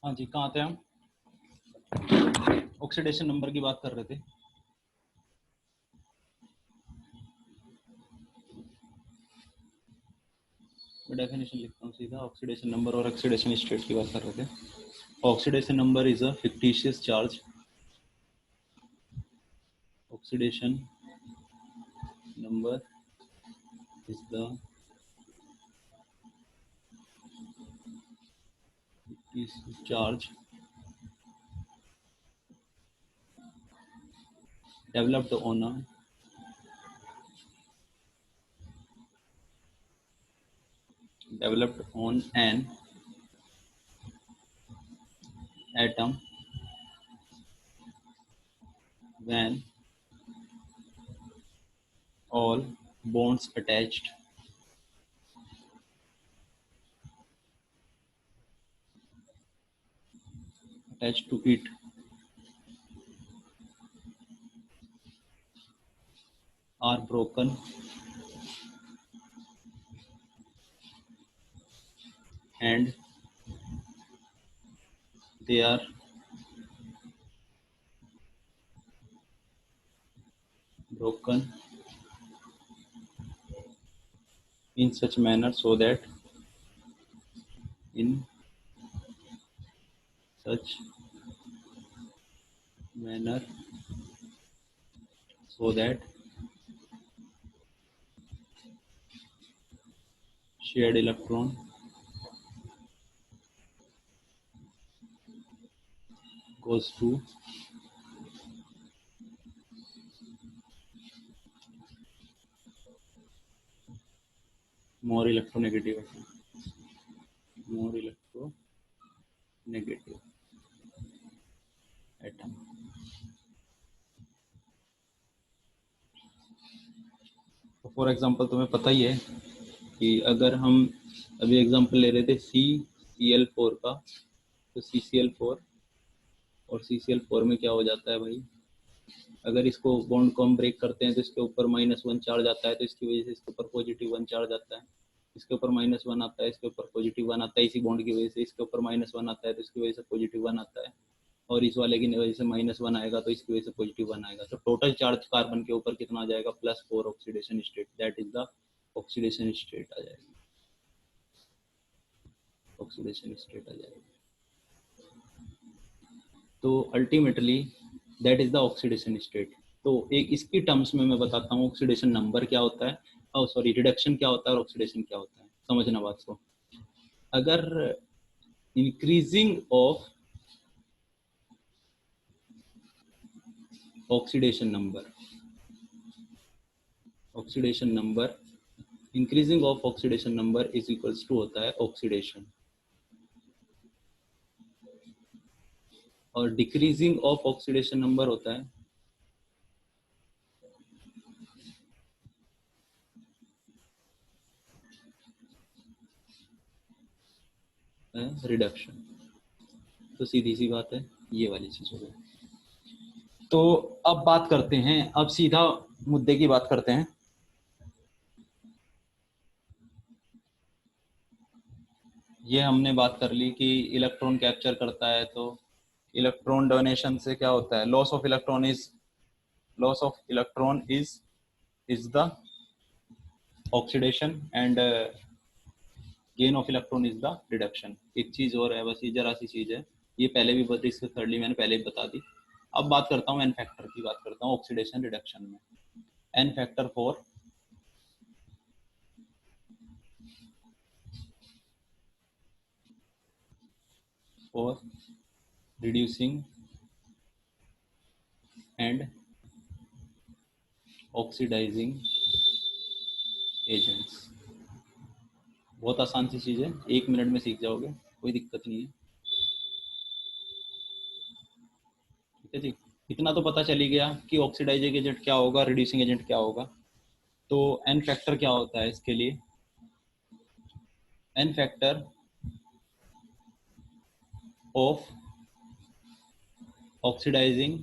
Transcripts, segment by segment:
हाँ जी, कहाँ थे हम? ऑक्सीडेशन नंबर की बात कर रहे थे। मैं डेफिनेशन लिखता हूँ सीधा। ऑक्सीडेशन नंबर और ऑक्सीडेशन स्टेट की बात कर रहे थे। Oxidation number is a fictitious charge. Oxidation number is the fictitious charge developed on an atom when all bonds attached to it are broken and they are broken in such manner so that in such manner so that shared electron goes to more electronegative atom. तो for example तुम्हें पता ही है कि अगर हम अभी example ले रहे थे CCl4 का, तो CCl4 और CCl4 में क्या हो जाता है भाई, अगर इसको बॉन्ड को हम ब्रेक करते हैं तो इसके ऊपर -1 चार्ज आता है, तो इसकी वजह से इसके ऊपर +1 चार्ज आता है, इसके ऊपर -1 आता है, इसके ऊपर +1 आता है, इसी बॉन्ड की वजह से इसके ऊपर -1 आता है तो इसकी वजह से +1 आता है, और इस वाले की वजह से -1 आएगा तो इसकी वजह से +1 आएगा। तो टोटल चार्ज कार्बन के ऊपर कितना आ जाएगा? +4 oxidation state, that is the oxidation state आ जाएगा, ऑक्सीडेशन स्टेट आ जाएगा। तो ultimately that is the oxidation state. तो एक इसकी टर्म्स में मैं बताता हूँ ऑक्सीडेशन नंबर क्या होता है, सॉरी रिडक्शन क्या होता है और ऑक्सीडेशन क्या होता है। समझना बात को। अगर increasing of oxidation number increasing of oxidation number is equals to होता है ऑक्सीडेशन, और डिक्रीजिंग ऑफ ऑक्सीडेशन नंबर होता है रिडक्शन। तो सीधी सी बात है, ये वाली चीज हो गई। तो अब बात करते हैं, अब सीधा मुद्दे की बात करते हैं। ये हमने बात कर ली कि इलेक्ट्रॉन कैप्चर करता है, तो इलेक्ट्रॉन डोनेशन से क्या होता है? Loss of electron is the oxidation and gain of electron is the reduction. एक चीज और है, बस ये जरा सी चीज है, ये पहले भी बता, इससे थर्डली मैंने पहले भी बता दी। अब बात करता हूँ एन फैक्टर की, बात करता हूँ ऑक्सीडेशन रिडक्शन में। N factor for reducing and oxidizing agents. बहुत आसान सी चीज है, 1 मिनट में सीख जाओगे, कोई दिक्कत नहीं है। ठीक है जी, इतना तो पता चली गया कि ऑक्सीडाइजिंग एजेंट क्या होगा, रिड्यूसिंग एजेंट क्या होगा। तो एन फैक्टर क्या होता है इसके लिए? N factor of oxidizing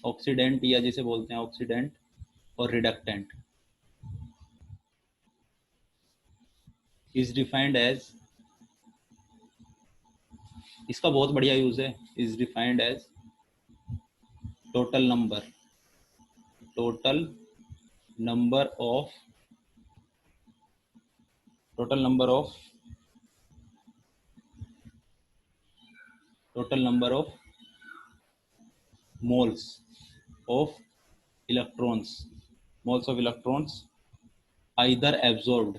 oxidant, या जिसे बोलते हैं ऑक्सीडेंट और रिडक्टेंट, इज डिफाइंड एज इसका बहुत बढ़िया यूज है, is defined as total number of total number of moles of electrons either absorbed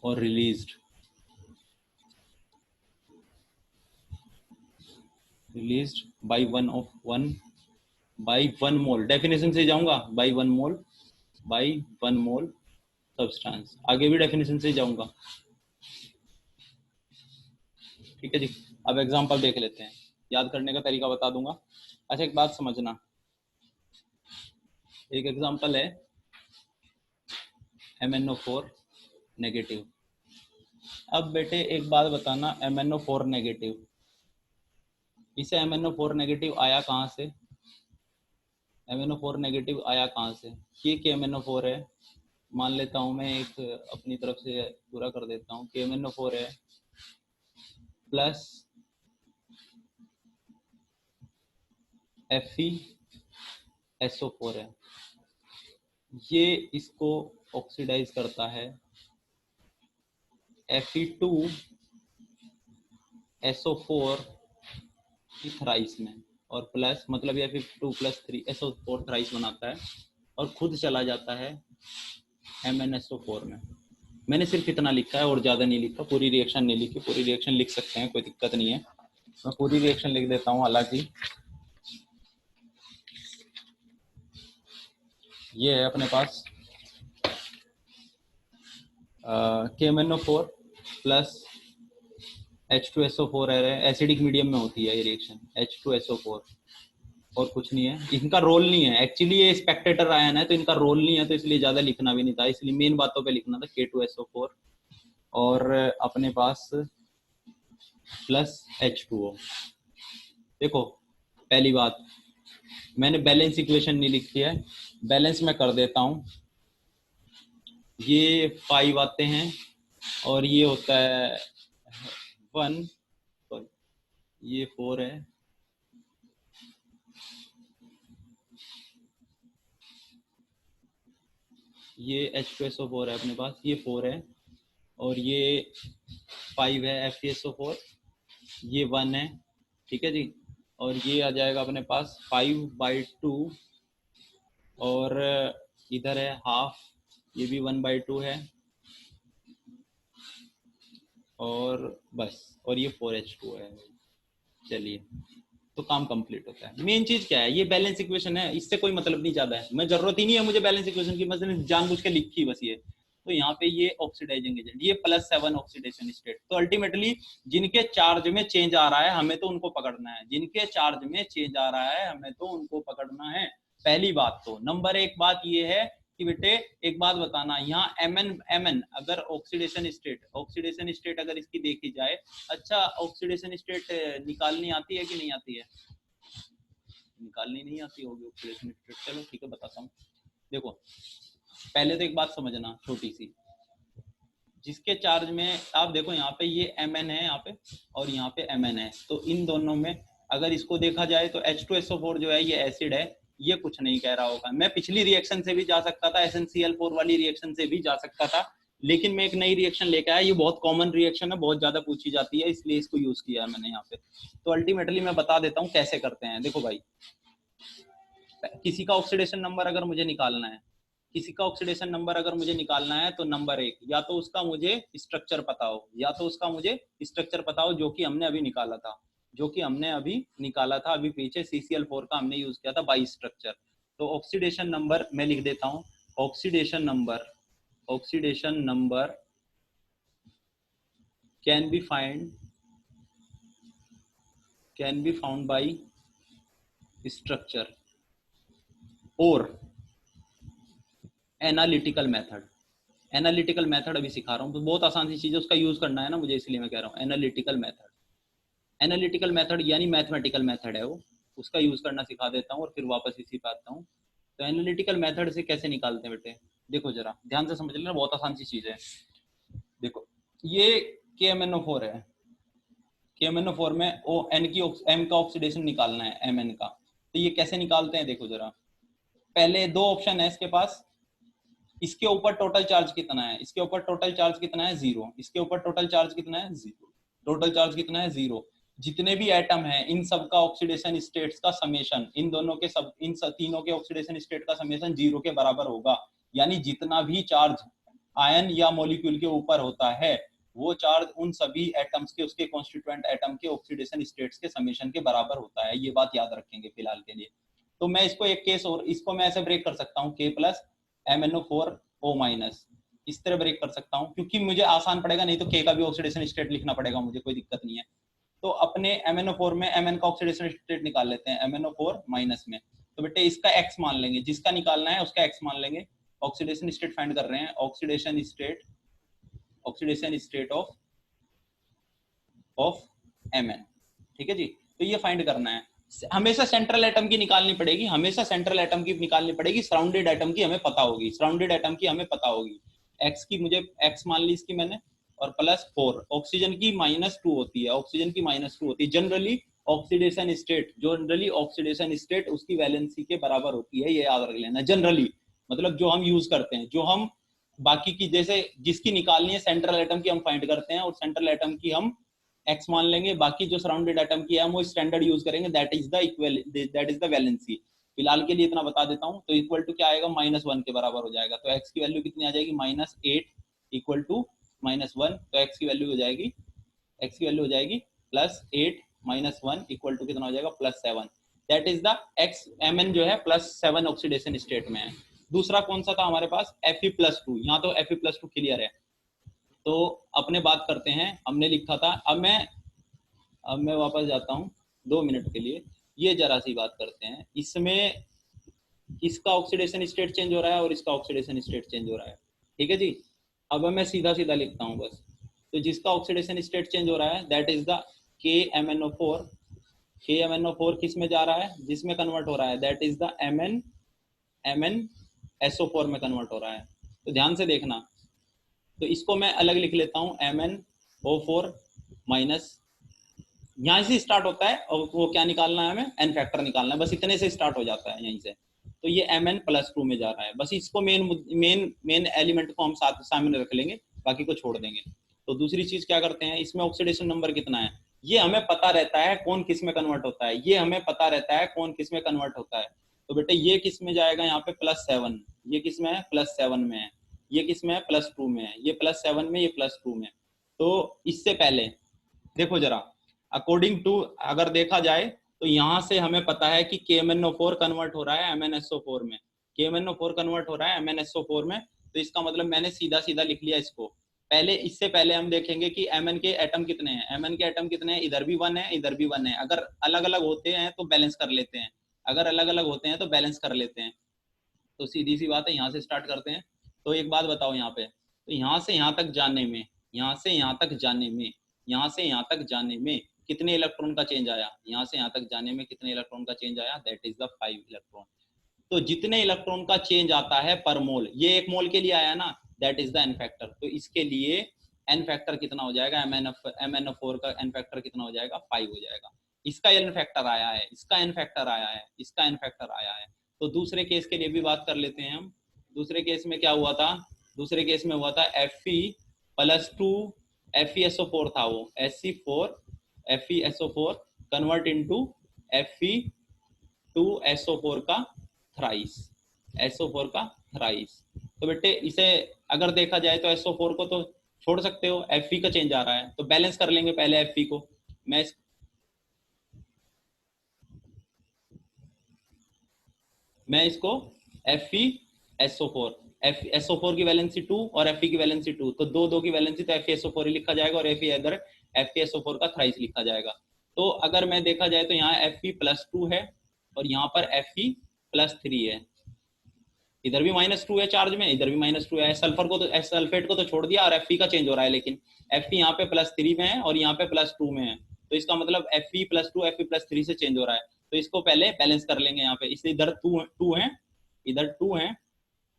or released by one mole। Definition से जाऊंगा, by one mole सब्सटेंस। आगे भी डेफिनेशन से जाऊंगा, ठीक है जी। अब एग्जांपल देख लेते हैं, याद करने का तरीका बता दूंगा। अच्छा एक बात समझना, एक एग्जांपल है MnO4 नेगेटिव। अब बेटे एक बात बताना, MnO4 नेगेटिव, इसे MnO4 नेगेटिव आया कहाँ से? MnO4 नेगेटिव आया कहाँ से? ये KMnO4 है, मान लेता हूँ मैं, एक अपनी तरफ से पूरा कर देता हूँ। KMnO4 है प्लस FeSO4 है, ये इसको ऑक्सीडाइज करता है Fe2SO4 थ्राइस में, और प्लस मतलब ये Fe2 + 3SO4 थ्राइस बनाता है, और खुद चला जाता है MnSO4 में। मैंने सिर्फ इतना लिखा है और ज़्यादा नहीं लिखा, पूरी रिएक्शन नहीं लिखी। पूरी रिएक्शन लिख सकते हैं, कोई दिक्कत नहीं है, मैं पूरी रिएक्शन लिख देता हूँ। हालांकि ये है अपने पास KMnO4 प्लस H2SO4 है, एसिडिक मीडियम में होती है ये रिएक्शन, H2SO4, और कुछ नहीं है। इनका रोल नहीं है एक्चुअली, ये स्पेक्टेटर आयन है तो इनका रोल नहीं है, तो इसलिए ज़्यादा लिखना भी नहीं था, इसलिए मेन बातों पे लिखना था, K2SO4 और अपने पास प्लस H2O। देखो पहली बात, मैंने बैलेंस इक्वेशन नहीं लिखी है, बैलेंस मैं कर देता हूँ। ये 5 आते हैं और ये होता है 1, ये 4 है, ये H2SO4 है अपने पास, ये 4 है, और ये 5 है FeSO4, ये 1 है, ठीक है जी। और ये आ जाएगा अपने पास 5/2, और इधर है हाफ, ये भी 1/2 है, और बस, और ये 4H2 है। चलिए, तो काम कंप्लीट होता है। मेन चीज क्या है, ये बैलेंस इक्वेशन है, इससे कोई मतलब नहीं ज्यादा है, मैं जरूरत ही नहीं है मुझे बैलेंस इक्वेशन की, मैंने जानबूझ के लिखी बस ये। तो यहाँ पे ये ऑक्सीडाइजिंग एजेंट, ये +7 ऑक्सीडेशन स्टेट, तो अल्टीमेटली जिनके चार्ज में चेंज आ रहा है हमें तो उनको पकड़ना है, जिनके चार्ज में चेंज आ रहा है हमें तो उनको पकड़ना है। पहली बात तो, नंबर एक बात ये है कि बेटे एक बात बताना, यहाँ Mn अगर ऑक्सीडेशन स्टेट अगर इसकी देखी जाए, अच्छा ऑक्सीडेशन स्टेट निकालनी आती है कि नहीं आती है? निकालनी नहीं आती होगी ऑक्सीडेशन स्टेट, चलो ठीक है बताता हूँ। देखो पहले तो एक बात समझना छोटी सी, जिसके चार्ज में आप देखो यहाँ पे ये Mn है यहाँ पे, और यहाँ पे Mn है, तो इन दोनों में अगर इसको देखा जाए तो H2SO4 जो है ये एसिड है, ये कुछ नहीं कह रहा होगा। मैं पिछली रिएक्शन से भी जा सकता था, SnCl4 वाली रिएक्शन से भी जा सकता था, लेकिन मैं एक नई रिएक्शन लेके आया, ये बहुत कॉमन रिएक्शन है, बहुत ज्यादा पूछी जाती है, इसलिए इसको यूज किया है मैंने यहाँ पे। तो अल्टीमेटली मैं बता देता हूँ कैसे करते हैं। देखो भाई, किसी का ऑक्सीडेशन नंबर अगर मुझे निकालना है, किसी का ऑक्सीडेशन नंबर अगर मुझे निकालना है, तो नंबर 1, या तो उसका मुझे स्ट्रक्चर पता हो, या तो उसका मुझे स्ट्रक्चर पता हो, जो कि हमने अभी निकाला था, अभी पीछे CCl4 का हमने यूज किया था बाई स्ट्रक्चर। तो ऑक्सीडेशन नंबर मैं लिख देता हूँ, oxidation number can be found by structure और एनालिटिकल मेथड अभी सिखा रहा हूँ, तो बहुत आसान सी चीज है, उसका यूज करना है ना मुझे, इसलिए मैं कह रहा हूँ एनालिटिकल मेथड यानी मैथमेटिकल मेथड है वो, उसका यूज करना सिखा देता हूँ और फिर वापस इसी पे आता हूँ। तो एनालिटिकल मेथड से कैसे निकालते हैं बेटे, देखो जरा ध्यान से समझ लेना, बहुत आसान सी चीज है। देखो ये KMnO4 है, KMnO4 में ओ एन की एम का ऑक्सीडेशन निकालना है, Mn का। तो ये कैसे निकालते हैं देखो जरा, पहले दो ऑप्शन है इसके पास, इसके ऊपर टोटल चार्ज कितना है, इसके ऊपर टोटल चार्ज कितना है 0, इसके ऊपर टोटल चार्ज कितना है 0, टोटल चार्ज कितना है 0। जितने भी एटम है इन सब का ऑक्सीडेशन स्टेट्स का समेशन, इन दोनों के सब तीनों के ऑक्सीडेशन स्टेट का समेशन 0 के बराबर होगा। यानी जितना भी चार्ज आयन या मॉलिक्यूल के ऊपर होता है वो चार्ज उन सभी एटम्स के, उसके कॉन्स्टिट्यूएंट एटम के ऑक्सीडेशन स्टेट्स के समेशन के बराबर होता है। ये बात याद रखेंगे फिलहाल के लिए। तो मैं इसको एक केस और, इसको मैं ऐसे ब्रेक कर सकता हूँ, K प्लस MnO4O माइनस, इस तरह ब्रेक कर सकता हूँ क्योंकि मुझे आसान पड़ेगा, नहीं तो K का भी ऑक्सीडेशन स्टेट लिखना पड़ेगा मुझे, कोई दिक्कत नहीं है। तो अपने MnO4 में Mn का ऑक्सीडेशन स्टेट निकाल लेते हैं, MnO4 माइनस में। तो बेटे इसका X मान लेंगे, जिसका निकालना है उसका X मान लेंगे। ऑक्सीडेशन स्टेट फाइंड कर रहे हैं, ऑक्सीडेशन स्टेट ऑफ Mn, ठीक है जी। तो ये फाइंड करना है, हमेशा सेंट्रल एटम की निकालनी पड़ेगी, हमेशा सेंट्रल एटम की निकालनी पड़ेगी, सराउंडेड एटम की हमें पता होगी, सराउंडेड एटम की हमें पता होगी। X की मुझे X मान ली इसकी मैंने, और प्लस 4, ऑक्सीजन की -2 होती है, ऑक्सीजन की -2 होती है जनरली। ऑक्सीडेशन स्टेट उसकी वैलेंसी के बराबर होती है, ये याद रख लेना जनरली, मतलब जो हम यूज करते हैं, जो हम बाकी की जैसे जिसकी निकालनी है सेंट्रल एटम की हम फाइंड करते हैं और सेंट्रल एटम की हम X मान लेंगे, बाकी जो सराउंडेड एटम की है हम वो स्टैंडर्ड यूज करेंगे, दैट इज द वैलेंसी। फिलहाल के लिए इतना बता देता हूँ। तो इक्वल टू क्या आएगा, -1 के बराबर हो जाएगा। तो X की वैल्यू कितनी आ जाएगी, -8 इक्वल टू -1। तो X की वैल्यू हो जाएगी, +8 -1 इक्वल टू कितना हो जाएगा, +7। That is the X, Mn जो है +7 ऑक्सीडेशन स्टेट में है। दूसरा कौन सा था हमारे पास, Fe+2, यहाँ तो Fe+2 क्लियर है। तो अपने बात करते हैं, हमने लिखा था, अब मैं वापस जाता हूँ 2 मिनट के लिए। ये जरा सी बात करते हैं, इसमें इसका ऑक्सीडेशन स्टेट चेंज हो रहा है और इसका ऑक्सीडेशन स्टेट चेंज हो रहा है, ठीक है जी। अब मैं सीधा सीधा लिखता हूँ बस। तो जिसका ऑक्सीडेशन स्टेट चेंज हो रहा है that is the KMnO4। KMnO4 किस में जा रहा है, जिसमें कन्वर्ट हो रहा है, दैट इज द MnSO4 में कन्वर्ट हो रहा है। तो ध्यान से देखना, तो इसको मैं अलग लिख लेता हूँ, MnO4 माइनस, यहाँ से स्टार्ट होता है और वो क्या निकालना है हमें, एन फैक्टर निकालना है, बस इतने से स्टार्ट हो जाता है यहीं से। तो ये Mn+2 में जा रहा है, बस इसको मेन एलिमेंट को हम साथ सामने रख लेंगे, बाकी को छोड़ देंगे। तो दूसरी चीज क्या करते हैं, इसमें ऑक्सीडेशन नंबर कितना है ये हमें पता रहता है, कौन किस में कन्वर्ट होता है ये हमें पता रहता है, कौन किस में कन्वर्ट होता है। तो बेटे ये किस में जाएगा, यहाँ पे +7, ये किस में है, +7 में है, ये किस में है, +2 में है, ये +7 में, ये +2 में। तो इससे पहले देखो जरा, अकॉर्डिंग टू अगर देखा जाए तो यहाँ से हमें पता है कि KMnO4 कन्वर्ट हो रहा है MnSO4 में, KMnO4 कन्वर्ट हो रहा है MnSO4 में। तो इसका मतलब मैंने सीधा सीधा लिख लिया इसको। पहले, इससे पहले हम देखेंगे कि Mn के एटम कितने हैं, Mn के एटम कितने हैं, इधर भी 1 है, इधर भी 1 है। अगर अलग अलग होते हैं तो बैलेंस कर लेते हैं, अगर अलग अलग होते हैं तो बैलेंस कर लेते हैं। तो सीधी सी बात है, यहाँ से स्टार्ट करते हैं। तो एक बात बताओ यहाँ पे, तो यहाँ से यहाँ तक जाने में, यहाँ से यहाँ तक जाने में, यहाँ से यहाँ तक जाने में कितने इलेक्ट्रॉन का चेंज आया, यहाँ से यहाँ तक जाने में कितने इलेक्ट्रॉन का चेंज आया, दैट इज द 5 इलेक्ट्रॉन। तो जितने इलेक्ट्रॉन का चेंज आता है पर मोल, ये 1 मोल के लिए आया ना, that is the N factor. तो इसके लिए एन फैक्टर कितना हो जाएगा, MnO4 का एन फैक्टर कितना हो जाएगा, 5 हो जाएगा। इसका एन फैक्टर आया है, इसका एन फैक्टर आया है, इसका एन फैक्टर आया है। तो दूसरे केस के लिए भी बात कर लेते हैं हम। दूसरे केस में क्या हुआ था, दूसरे केस में हुआ था Fe+2 FeSO4 था, वो FeSO4 कन्वर्ट इनटू Fe2SO4 का थ्राइस, SO4 का थ्राइस। तो बेटे इसे अगर देखा जाए तो SO4 को तो छोड़ सकते हो, Fe का चेंज आ रहा है, तो बैलेंस कर लेंगे पहले Fe को। मैं इसको FeSO4, SO4 की वैलेंसी 2 और Fe की वैलेंसी 2, तो दो की वैलेंसी, तो FeSO4 ही लिखा जाएगा और Fe इधर FeSO4 का थ्राइस लिखा जाएगा। तो अगर मैं देखा जाए तो यहाँ Fe+2 है और यहाँ पर Fe+3 है, इधर भी -2 है चार्ज में, इधर भी -2 है। सल्फर को तो, सल्फेट को तो छोड़ दिया और Fe का चेंज हो रहा है, लेकिन Fe यहाँ पे +3 में है और यहाँ पे +2 में है। तो इसका मतलब Fe+2 Fe+3 से चेंज हो रहा है। तो इसको पहले बैलेंस कर लेंगे यहाँ पे, इसलिए इधर 2 है इधर 2 है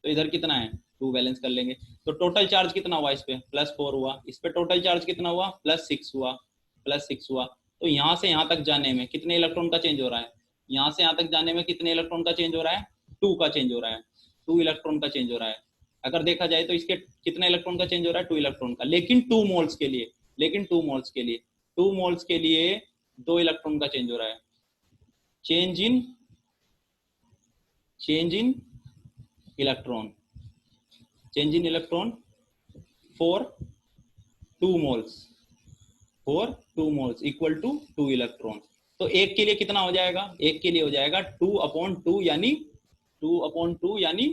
तो इधर कितना है 2 बैलेंस कर लेंगे। तो टोटल चार्ज कितना हुआ इस पे +4 हुआ, इस पे टोटल चार्ज कितना हुआ +6 हुआ, +6 हुआ। तो यहाँ से यहाँ तक जाने में कितने इलेक्ट्रॉन का चेंज हो रहा है, यहाँ से यहाँ तक जाने में कितने इलेक्ट्रॉन का चेंज हो रहा है 2 का चेंज हो रहा है, 2 इलेक्ट्रॉन का चेंज हो रहा है। अगर देखा जाए तो इसके कितने इलेक्ट्रॉन का चेंज हो रहा है 2 इलेक्ट्रॉन का, लेकिन 2 मोल्स के लिए, लेकिन 2 मोल्स के लिए 2 मोल्स के लिए 2 इलेक्ट्रॉन का चेंज हो रहा है। Change in electron, change in electron for 2 moles, for 2 moles equal to 2 electron. तो एक के लिए कितना हो जाएगा, एक के लिए हो जाएगा 2/2 यानी 2/2 यानी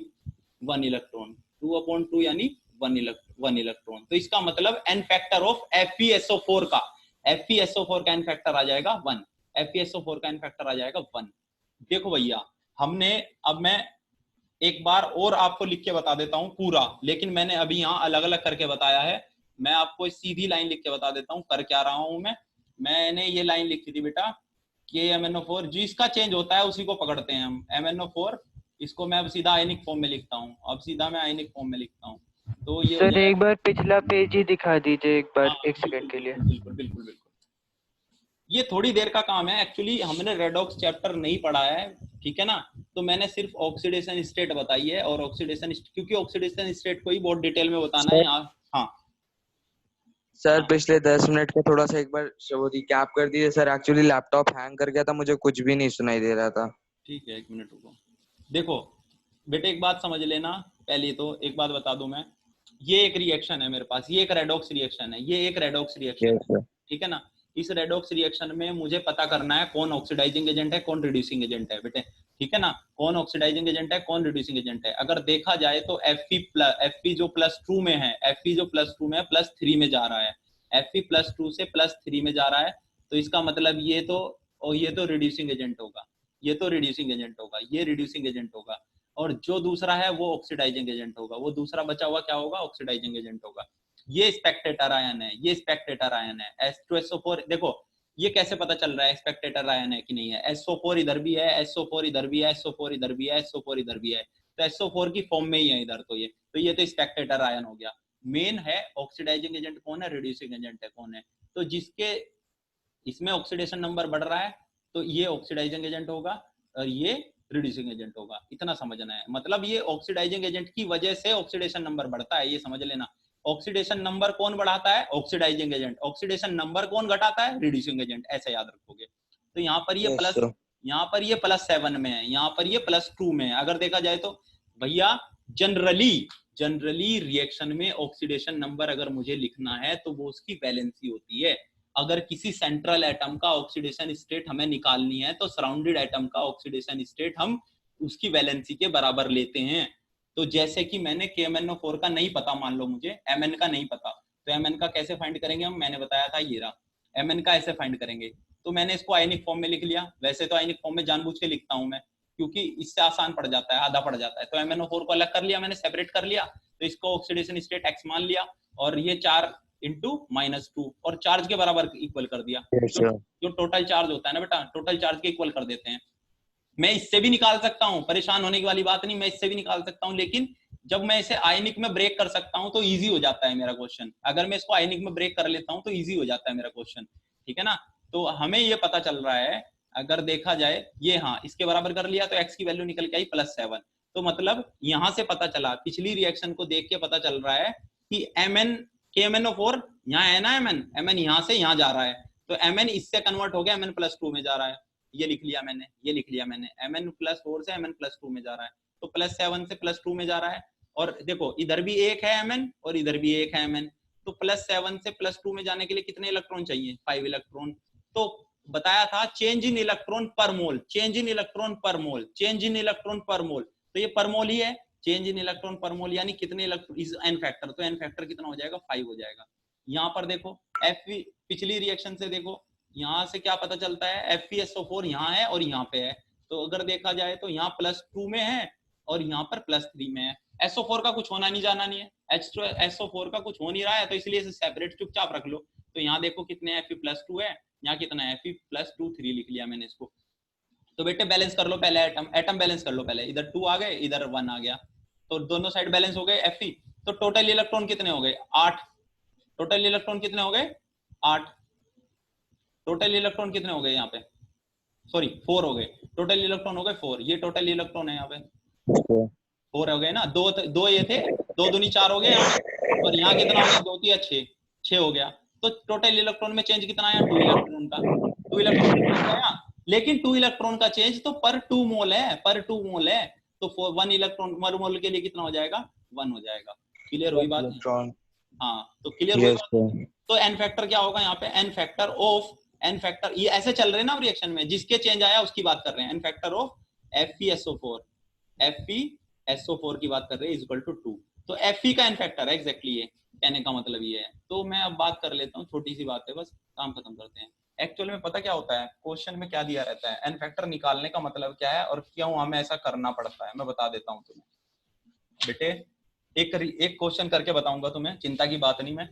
1 इलेक्ट्रॉन, 2/2 यानी 1 इलेक्ट्रॉन। तो इसका मतलब n फैक्टर ऑफ FeSO4 का, FeSO4 का n फैक्टर आ जाएगा 1, FeSO4 का n फैक्टर आ जाएगा 1। देखो भैया हमने, अब मैं एक बार और आपको लिख के बता देता हूं पूरा, लेकिन मैंने अभी यहाँ अलग अलग करके बताया है। मैं आपको सीधी लाइन लिख के बता देता हूँ कर क्या रहा हूं मैंने ये लाइन लिखी थी बेटा कि MnO4 जिसका चेंज होता है उसी को पकड़ते हैं हम, MnO4 इसको मैं अब सीधा आयनिक फॉर्म में लिखता हूँ, अब सीधा मैं आयनिक फॉर्म में लिखता हूँ। तो ये सर एक बार पिछला पेज ही दिखा दीजिए एक बार, एक सेकंड के लिए। बिल्कुल बिल्कुल बिल्कुल, ये थोड़ी देर का काम है एक्चुअली, हमने रेडॉक्स चैप्टर नहीं पढ़ा है, ठीक है ना। तो मैंने सिर्फ ऑक्सीडेशन स्टेट बताई है, और ऑक्सीडेशन क्योंकि ऑक्सीडेशन स्टेट को ही बहुत डिटेल में बताना है यहाँ। हाँ सर पिछले 10 मिनट का थोड़ा सा एक बार वो रिकैप कर दीजिए सर, एक्चुअली लैपटॉप हैंग कर गया था, मुझे कुछ भी नहीं सुनाई दे रहा था। ठीक है, 1 मिनट रुको। देखो बेटे एक बात समझ लेना, पहले तो एक बात बता दूं मैं, ये एक रिएक्शन है मेरे पास, ये एक रेडॉक्स रिएक्शन है, ये एक रेडॉक्स रिएक्शन है, ठीक है ना। इस रेडॉक्स रिएक्शन में मुझे पता करना है कौन ऑक्सीडाइजिंग एजेंट है कौन रिड्यूसिंग एजेंट है बेटे, ठीक है ना। कौन ऑक्सीडाइजिंग एजेंट है कौन रिड्यूसिंग एजेंट है। अगर देखा जाए तो Fe जो +2 में है, Fe जो +2 में है +3 में जा रहा है, Fe +2 से +3 में जा रहा है। तो इसका मतलब ये तो, और ये तो रिड्यूसिंग एजेंट होगा, ये तो रिड्यूसिंग एजेंट होगा, ये रिड्यूसिंग एजेंट होगा। और जो दूसरा है वो ऑक्सीडाइजिंग एजेंट होगा, वो दूसरा बचा हुआ क्या होगा ऑक्सीडाइजिंग एजेंट होगा। ये स्पेक्टेटर आयन है, ये स्पेक्टेटर आयन है H2SO4। देखो ये कैसे पता चल रहा है स्पेक्टेटर आयन है कि नहीं है, SO4 इधर भी है, SO4 इधर भी है, SO4 इधर भी है, SO4 इधर भी है, तो SO4 की फॉर्म में ही है इधर। तो ये तो स्पेक्टेटर आयन हो गया। मेन है ऑक्सीडाइजिंग एजेंट कौन है, रिड्यूसिंग एजेंट है कौन है। तो जिसके इसमें ऑक्सीडेशन नंबर बढ़ रहा है तो ये ऑक्सीडाइजिंग एजेंट होगा और ये रिड्यूसिंग एजेंट होगा, इतना समझना है। मतलब ये ऑक्सीडाइजिंग एजेंट की वजह से ऑक्सीडेशन नंबर बढ़ता है, ये समझ लेना। ऑक्सीडेशन नंबर कौन बढ़ाता है, ऑक्सीडाइजिंग एजेंट। ऑक्सीडेशन नंबर कौन घटाता है, रिड्यूसिंग एजेंट, ऐसे याद रखोगे। तो यहाँ पर ये प्लस, यहाँ पर ये +7 में है, यहाँ पर ये +2 में है। अगर देखा जाए तो भैया जनरली रिएक्शन में ऑक्सीडेशन नंबर अगर मुझे लिखना है तो वो उसकी वैलेंसी होती है। अगर किसी सेंट्रल एटम का ऑक्सीडेशन स्टेट हमें निकालनी है तो सराउंडेड एटम का ऑक्सीडेशन स्टेट हम उसकी वैलेंसी के बराबर लेते हैं। तो जैसे कि मैंने KMnO4 का नहीं पता, मान लो मुझे Mn का नहीं पता, तो Mn का कैसे फाइंड करेंगे हम, मैंने बताया था ये रहा। Mn का ऐसे फाइंड करेंगे, तो मैंने इसको आयनिक फॉर्म में लिख लिया। वैसे तो आयनिक फॉर्म में जानबूझ के लिखता हूं मैं, क्योंकि इससे आसान पड़ जाता है, आधा पड़ जाता है। तो MnO4 को अलग कर लिया मैंने, सेपरेट कर लिया, तो इसको ऑक्सीडेशन स्टेट X मान लिया, और ये 4 इंटू -2 और चार्ज के बराबर इक्वल कर दिया। जो टोटल चार्ज होता है ना बेटा, टोटल चार्ज के इक्वल कर देते हैं। मैं इससे भी निकाल सकता हूं, परेशान होने की वाली बात नहीं, मैं इससे भी निकाल सकता हूं, लेकिन जब मैं इसे आयनिक में ब्रेक कर सकता हूं तो इजी हो जाता है मेरा क्वेश्चन। अगर मैं इसको आयनिक में ब्रेक कर लेता हूं तो इजी हो जाता है मेरा क्वेश्चन, ठीक है ना। तो हमें ये पता चल रहा है, अगर देखा जाए ये, हाँ इसके बराबर कर लिया तो x की वैल्यू निकल के आई +7। तो मतलब यहां से पता चला, पिछली रिएक्शन को देख के पता चल रहा है कि KMnO4 यहाँ है ना, Mn यहाँ से यहाँ जा रहा है, तो Mn इससे कन्वर्ट हो गया Mn +2 में जा रहा है। ये लिख लिया मैंने, ये लिख लिया मैंने, Mn +4 से Mn +2 में जा रहा है, तो +7 से +2 में जा रहा है। और देखो इधर भी एक है Mn और इधर भी एक है Mn, तो +7 से +2 में जाने के लिए कितने इलेक्ट्रॉन चाहिए, 5 इलेक्ट्रॉन। तो बताया था चेंज इन इलेक्ट्रॉन पर मोल, चेंज इन इलेक्ट्रॉन पर मोल, चेंज इन इलेक्ट्रॉन पर मोल, तो ये पर मोल ही है, चेंज इन इलेक्ट्रॉन पर मोल यानी कितने इलेक्ट्रॉन इज n फैक्टर, तो n फैक्टर कितना हो जाएगा, 5 हो जाएगा। यहाँ पर देखो पिछली रिएक्शन से देखो, यहाँ से क्या पता चलता है, FeSO4 यहाँ है और यहाँ पे है। तो अगर देखा जाए तो यहाँ +2 में है और यहाँ पर +3 में है। SO4 का कुछ होना नहीं जाना नहीं है, SO4 का कुछ हो नहीं रहा है, तो इसलिए इसे सेपरेट चुपचाप रख लो। तो यहाँ देखो कितने Fe +2 है, यहाँ कितना है Fe +2 3 लिख लिया मैंने इसको। तो बेटे बैलेंस कर लो पहले एटम, एटम बैलेंस कर लो पहले, इधर 2 आ गए, इधर 1 आ गया, तो दोनों साइड बैलेंस हो गए Fe। तो टोटल इलेक्ट्रॉन कितने हो गए? 8। टोटल इलेक्ट्रॉन कितने हो गए? 8। टोटल इलेक्ट्रॉन कितने हो गए यहाँ पे? सॉरी 4 हो गए। टोटल इलेक्ट्रॉन हो गए 4। ये टोटल इलेक्ट्रॉन है यहाँ पे 4 हो गए ना, दो दो ये थे, 2 दूनी 4 हो गए यहाँ पे, और यहाँ कितना हो गया? 2 3 6, 6 हो गया। तो टोटल इलेक्ट्रॉन में चेंज कितना आया? 2 इलेक्ट्रॉन का, 2 इलेक्ट्रॉन का चेंज आया। लेकिन 2 इलेक्ट्रॉन का चेंज तो पर 2 मोल है, पर 2 मोल है, तो 1 इलेक्ट्रॉन पर मोल के लिए कितना हो जाएगा? 1 हो जाएगा। क्लियर हुई बात? इलेक्ट्रॉन। हाँ, तो क्लियर हुई यस बात। सर। तो एन फैक्टर क्या होगा यहाँ पे? N factor of, N factor ये ऐसे चल रहे हैं ना रिएक्शन में, जिसके चेंज आया उसकी बात कर रहे हैं। N factor of FeSO4, FeSO4 की बात कर रहे हैं, इज इक्वल टू 2। तो Fe का एन फैक्टर है एग्जैक्टली, ये कहने का मतलब ये है। तो मैं अब बात कर लेता हूँ, छोटी सी बात है बस, काम खत्म करते हैं। एक्चुअल में पता क्या होता है, क्वेश्चन में क्या दिया रहता है, एन फैक्टर निकालने का मतलब क्या है और क्यों हमें ऐसा करना पड़ता है, मैं बता देता हूँ तुम्हें बेटे। एक क्वेश्चन करके बताऊंगा तुम्हें, चिंता की बात नहीं। मैं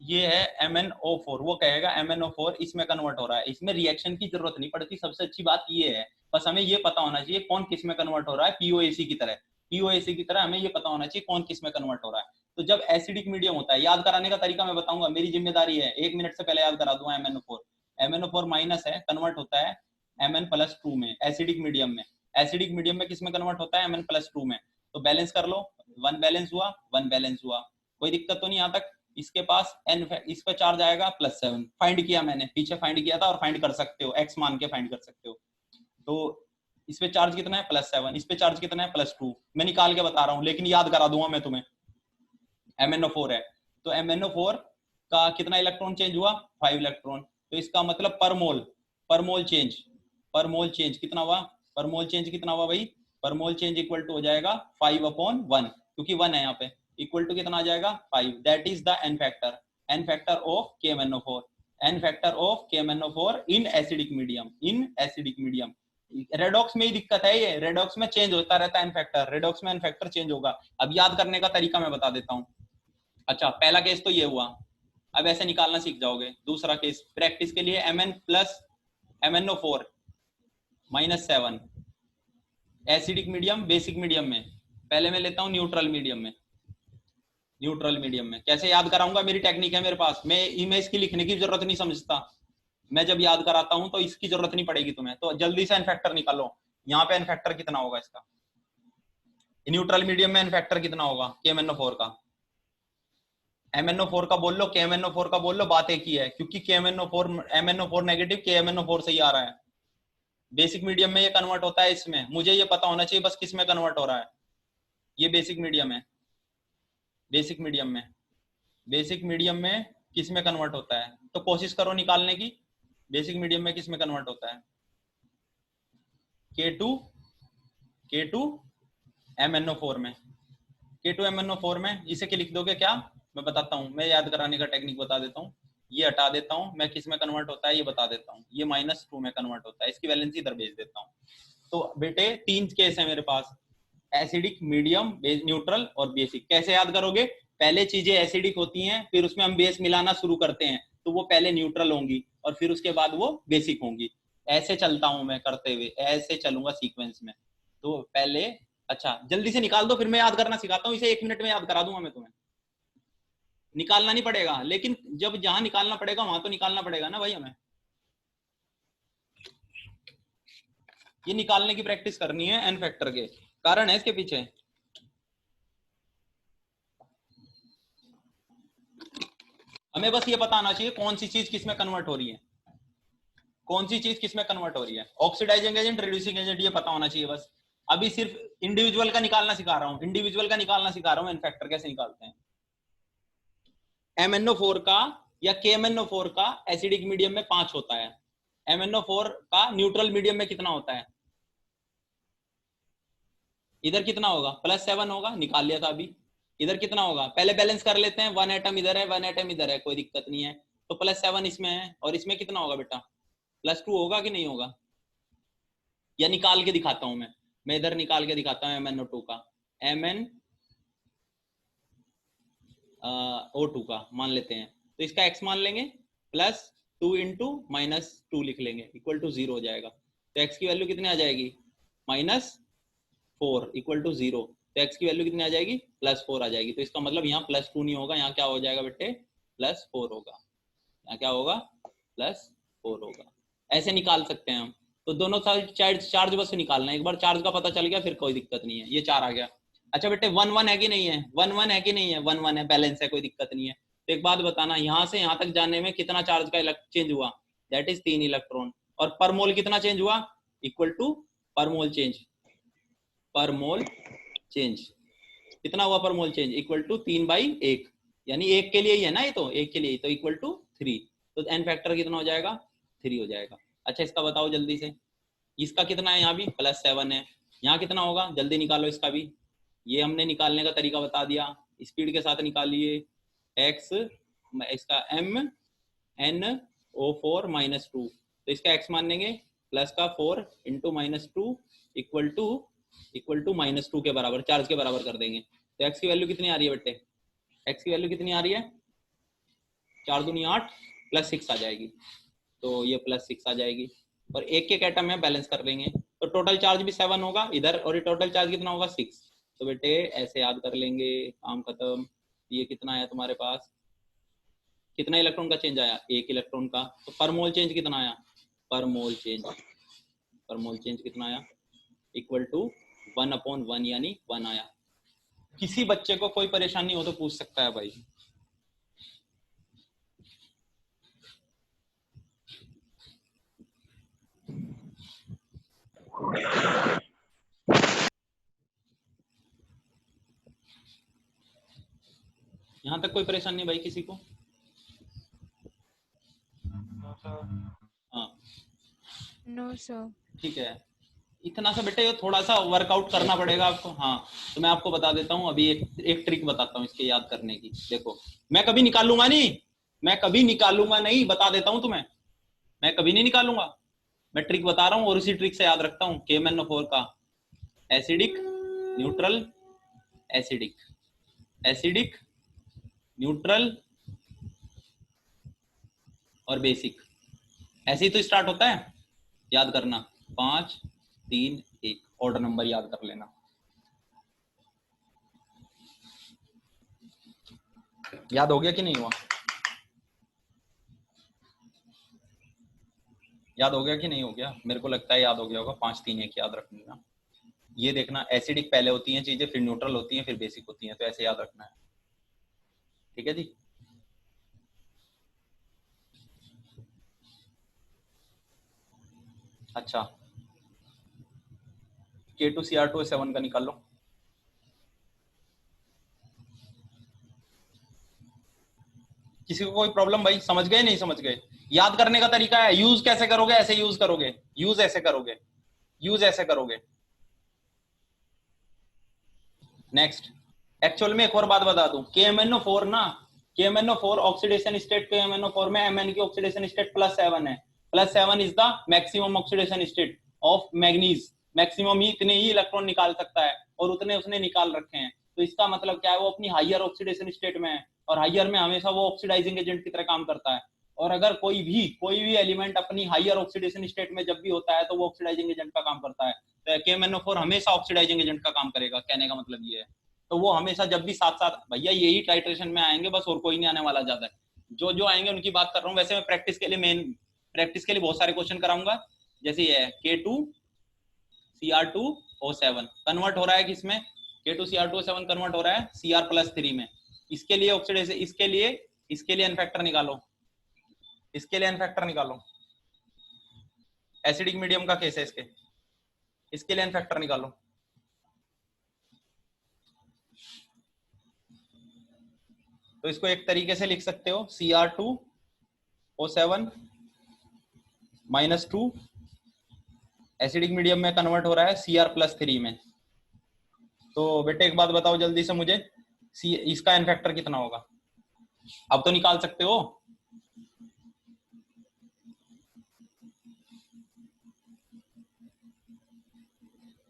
ये है MnO4, वो कहेगा MnO4 इसमें कन्वर्ट हो रहा है, इसमें रिएक्शन की जरूरत नहीं पड़ती। सबसे अच्छी बात ये है, बस हमें ये पता होना चाहिए कौन किस में कन्वर्ट हो रहा है। POAC की तरह, POAC की तरह हमें ये पता होना चाहिए कौन किस में कन्वर्ट हो रहा है। तो जब एसिडिक मीडियम होता है, याद कराने का तरीका मैं बताऊंगा, मेरी जिम्मेदारी है, 1 मिनट से पहले याद करा दूंगा। MnO4 माइनस है, कन्वर्ट होता है Mn+2 में, एसिडिक मीडियम में। एसिडिक मीडियम में किस में कन्वर्ट होता है? Mn+2 में। तो बैलेंस कर लो, 1 बैलेंस हुआ, 1 बैलेंस हुआ, कोई दिक्कत तो नहीं यहाँ तक। इसके पास n, इस पे चार्ज आएगा +7, फाइंड किया मैंने, पीछे फाइंड किया था और फाइंड कर सकते हो, x मान के फाइंड कर सकते हो। तो इस पे चार्ज कितना है? +7, इस पे चार्ज कितना है? +2। मैं निकाल के बता रहा हूँ, लेकिन याद करा दूंगा मैं तुम्हें। MnO4 है, तो MnO4 का कितना इलेक्ट्रॉन चेंज हुआ? 5 इलेक्ट्रॉन। तो इसका मतलब पर मोल चेंज, पर मोल चेंज कितना हुआ? पर मोल चेंज कितना हुआ भाई? पर मोल चेंज इक्वल टू हो जाएगा 5/1, क्योंकि 1 है यहाँ पे, इक्वल टू कितना आ जाएगा? 5। That is the N factor, N factor of KMnO4, N factor of KMnO4 in acidic medium, in acidic medium. Redox में ही दिक्कत है, ये रेडॉक्स में चेंज होता रहता है एन फैक्टर, रेडॉक्स में एन फैक्टर चेंज होगा। अब याद करने का तरीका मैं बता देता हूँ। अच्छा, पहला केस तो ये हुआ, अब ऐसे निकालना सीख जाओगे। दूसरा केस प्रैक्टिस के लिए, MnO4 -7 acidic medium, basic medium में। पहले मैं लेता हूं न्यूट्रल मीडियम में। न्यूट्रल मीडियम में कैसे याद कराऊंगा, मेरी टेक्निक है मेरे पास, मैं इसकी लिखने की जरूरत नहीं समझता। मैं जब याद कराता हूं तो इसकी जरूरत नहीं पड़ेगी तुम्हें। तो जल्दी से एन फैक्टर निकालो। यहाँ पे एन फैक्टर कितना होगा इसका? न्यूट्रल मीडियम में एन फैक्टर कितना होगा KMnO4 का? MnO4 का बोल लो, KMnO4 का बोल लो, बात एक ही है, क्योंकि MnO4 नेगेटिव KMnO4 से ही आ रहा है। बेसिक मीडियम में ये कन्वर्ट होता है इसमें, मुझे ये पता होना चाहिए बस किस में कन्वर्ट हो रहा है। ये बेसिक मीडियम है, बेसिक मीडियम में, बेसिक मीडियम में किस में कन्वर्ट होता है? तो कोशिश करो निकालने की, बेसिक मीडियम में किस में कन्वर्ट होता है? K2 MnO4 में, K2 MnO4 में। इसे क्या लिख दोगे क्या? मैं बताता हूँ, मैं याद कराने का टेक्निक बता देता हूँ। ये हटा देता हूँ, मैं किस में कन्वर्ट होता है ये बता देता हूँ। ये -2 में कन्वर्ट होता है, इसकी वैलेंसी इधर भेज देता हूँ। तो बेटे 3 केस है मेरे पास, एसिडिक, मीडियम, न्यूट्रल और बेसिक। कैसे याद करोगे? पहले चीजें एसिडिक होती हैं, फिर उसमें हम बेस मिलाना शुरू करते हैं, तो वो पहले न्यूट्रल होंगी और फिर उसके बाद वो बेसिक होंगी। ऐसे चलता हूं मैं करते हुए, ऐसे चलूंगा सीक्वेंस में। तो पहले, अच्छा जल्दी से निकाल दो, फिर मैं याद करना सिखाता हूँ। इसे 1 मिनट में याद करा दूंगा मैं तुम्हें, निकालना नहीं पड़ेगा, लेकिन जब जहां निकालना पड़ेगा वहां तो निकालना पड़ेगा ना भाई हमें। ये निकालने की प्रैक्टिस करनी है, एन फैक्टर के कारण है इसके पीछे। हमें बस ये पता आना चाहिए कौन सी चीज किस में कन्वर्ट हो रही है, कौन सी चीज किस में कन्वर्ट हो रही है। ऑक्सीडाइजिंग एजेंट, रिड्यूसिंग एजेंट, ये पता होना चाहिए बस। अभी सिर्फ इंडिविजुअल का निकालना सिखा रहा हूँ, इंडिविजुअल का निकालना सिखा रहा हूँ, एन फैक्टर कैसे निकालते हैं। MnO4 का या KMnO4 का एसिडिक मीडियम में 5 होता है, MnO4 का न्यूट्रल मीडियम में कितना होता है? इधर कितना होगा? +7 होगा, निकाल लिया था अभी। इधर कितना होगा? पहले बैलेंस कर लेते हैं, 1 एटम इधर है, 1 एटम इधर है, कोई दिक्कत नहीं है। तो +7 इसमें है, और इसमें कितना होगा बेटा? +2 होगा कि नहीं होगा? या निकाल के दिखाता हूं मैं इधर निकाल के दिखाता हूँ MnO2 का, MnO2 का मान लेते हैं, तो इसका x मान लेंगे, +2 × -2 लिख लेंगे, इक्वल टू 0 हो जाएगा। तो x की वैल्यू कितनी आ जाएगी, -4 इक्वल टू 0। तो x की वैल्यू कितनी आ जाएगी, +4 आ जाएगी। तो इसका मतलब यहाँ +2 नहीं होगा, यहाँ क्या हो जाएगा बेटे, +4 होगा। यहाँ क्या होगा, +4 होगा। ऐसे निकाल सकते हैं हम। तो दोनों साइड चार्ज बस निकालना है, एक बार चार्ज का पता चल गया फिर कोई दिक्कत नहीं है। ये 4 आ गया। अच्छा बेटे 1 1 है कि नहीं है, 1 1 है कि नहीं है, 1 1 है, बैलेंस है, कोई दिक्कत नहीं है। तो एक बात बताना, यहाँ से यहाँ तक जाने में कितना चार्ज का चेंज हुआ, दैट इज 3 इलेक्ट्रॉन। और पर मोल कितना चेंज हुआ, इक्वल टू पर मोल चेंज, पर मोल चेंज कितना हुआ, पर मोल चेंज इक्वल टू 3/1, यानी एक के लिए ही है ना, ये तो एक के लिए ही, तो इक्वल टू 3। तो एन फैक्टर कितना हो जाएगा, 3 हो जाएगा। अच्छा इसका बताओ जल्दी से, इसका कितना है, यहाँ भी +7 है, यहाँ कितना होगा, जल्दी निकालो इसका भी। ये हमने निकालने का तरीका बता दिया, स्पीड के साथ निकालिए। x इसका MnO4 -2, तो इसका x मान लेंगे, प्लस का 4 इंटू -2 इक्वल टू -2 के बराबर, चार्ज के बराबर कर देंगे। तो x की वैल्यू कितनी आ रही है बेटे, x की वैल्यू कितनी आ रही है, 4 दूनी 8 +6 आ जाएगी। तो ये +6 आ जाएगी, और एक एक एटम में बैलेंस कर लेंगे। तो टोटल चार्ज भी 7 होगा इधर, और ये टोटल चार्ज कितना होगा, 6। तो बेटे ऐसे याद कर लेंगे, काम खत्म। ये कितना आया तुम्हारे पास, कितना इलेक्ट्रॉन का चेंज आया, 1 इलेक्ट्रॉन का। तो पर मोल चेंज कितना आया, पर मोल चेंज कितना आया, इक्वल टू 1/1 यानी 1 आया। किसी बच्चे को कोई परेशानी हो तो पूछ सकता है भाई। यहाँ तक कोई परेशानी नहीं भाई किसी को, हाँ नो सर। ठीक है, इतना सा बेटे थोड़ा सा वर्कआउट करना पड़ेगा आपको। हाँ तो मैं आपको बता देता हूँ अभी, एक ट्रिक बताता हूँ इसके याद करने की। देखो मैं कभी निकालूंगा नहीं, बता देता हूँ तुम्हें, मैं कभी नहीं निकालूंगा, मैं ट्रिक बता रहा हूँ और उसी ट्रिक से याद रखता हूँ। KMnO4 का acidic, neutral, acidic, acidic, neutral और बेसिक, ऐसे ही तो स्टार्ट होता है। याद करना 5 3 1, ऑर्डर नंबर याद कर लेना। याद हो गया कि नहीं हुआ, याद हो गया कि नहीं हो गया, मेरे को लगता है याद हो गया होगा। 5 3 1 याद रखना। ये देखना एसिडिक पहले होती हैं चीजें, फिर न्यूट्रल होती हैं, फिर बेसिक होती हैं, तो ऐसे याद रखना है, ठीक है जी। अच्छा K2Cr2O7 का निकाल लो। किसी को कोई प्रॉब्लम भाई, समझ गए नहीं समझ गए, याद करने का तरीका है। यूज कैसे करोगे, ऐसे यूज करोगे, यूज ऐसे करोगे, यूज ऐसे करोगे। नेक्स्ट, एक्चुअल में एक और बात बता दूं, KMnO4 ना, KMnO4 ऑक्सीडेशन स्टेट, KMnO4 में Mn की ऑक्सीडेशन स्टेट +7 है। +7 is the maximum oxidation state of manganese. Maximum ही इतने ही इलेक्ट्रॉन निकाल सकता है, और उतने उसने निकाल रखे हैं। तो इसका मतलब क्या है, वो अपनी हाइयर ऑक्सीडेशन स्टेट में है, और हाइयर में हमेशा वो ऑक्सीडाइजिंग एजेंट की तरह काम करता है। और अगर कोई भी एलिमेंट अपनी हाइयर ऑक्सीडेशन स्टेट में जब भी होता है तो वो ऑक्सीडाइजिंग एजेंट का काम करता है। तो KMnO4 हमेशा ऑक्सीडाइजिंग एजेंट का काम करेगा, कहने का मतलब ये है। तो वो हमेशा जब भी साथ साथ, भैया यही टाइट्रेशन में आएंगे बस, और कोई नहीं आने वाला ज्यादा। जो जो आएंगे उनकी बात कर रहा हूँ। वैसे मैं प्रैक्टिस के लिए बहुत सारे क्वेश्चन कराऊंगा। जैसे ये है K2Cr2O7 कन्वर्ट हो रहा है किसमें, K2Cr2O7 कन्वर्ट हो रहा है Cr+3 में। इसके लिए ऑक्सीडेशन, इसके लिए एन फैक्टर निकालो, इसके लिए एन फैक्टर निकालो। एसिडिक मीडियम का केस है इसके लिए एन फैक्टर निकालो। तो इसको एक तरीके से लिख सकते हो, Cr2O7 -2 एसिडिक मीडियम में कन्वर्ट हो रहा है Cr+3 में। तो बेटे एक बात बताओ जल्दी से मुझे, इसका एन फैक्टर कितना होगा, अब तो निकाल सकते हो।